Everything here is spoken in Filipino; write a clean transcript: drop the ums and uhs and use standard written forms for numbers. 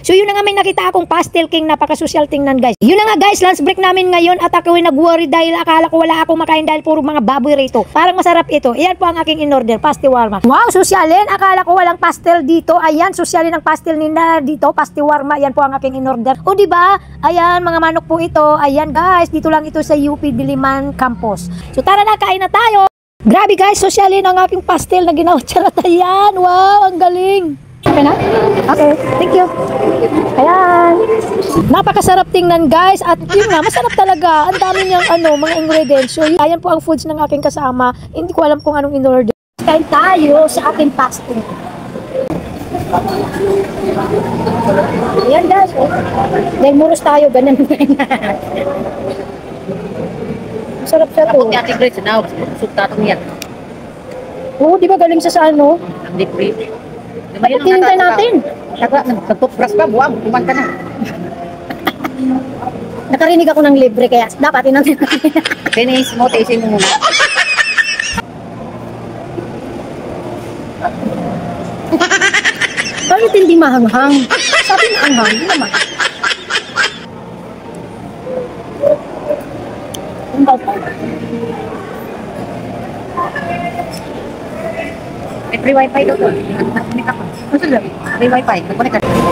So yun na nga, may nakita akong pastel king, napaka-social tingnan guys. Yun na nga guys, lunch break namin ngayon at ako ay nag-worry dahil akala ko wala akong makain dahil puro mga baboy rito. Parang masarap ito. Iyan po ang aking in-order, pastiwarma. Wow, sosyalin. Akala ko walang pastel dito. Ayan, sosyalin ang pastel nila dito, pastiwarma. Ayan po ang aking in-order. O diba? Ayan, mga manok po ito. Ayan guys, dito lang ito sa UP Diliman Campus. So tara na, kain na tayo. Grabe guys, sosyalin ang aking pastel na ginawa. Charot, ayan. Wow, ang galing. Okay na? Okay, thank you. Ayan. Napakasarap tingnan guys. At yun nga, masarap talaga. Ang dami niyang mga ingredients. So ayan po ang foods ng aking kasama. Hindi ko alam kung anong in-order. Kain tayo sa aking pastel. Ayan guys. Dahil muros tayo, ganun. Masarap siya to. Ako ati Grace, na sugtatong yan. Oo, di ba galing sa ano? Ang deep. Bakit tinintay natin? Nagtutbrush ka, buwag, kuman ka na. Nakarinig ako ng libre, kaya dapat tinintay natin. Finish mo, tasin mo muna. Bakit hindi mahanghang? Sabi na hanghang, hindi naman. Ang bawal. May free wifi daw to. Nagkunik ako. Free wifi. Nagkunik ako.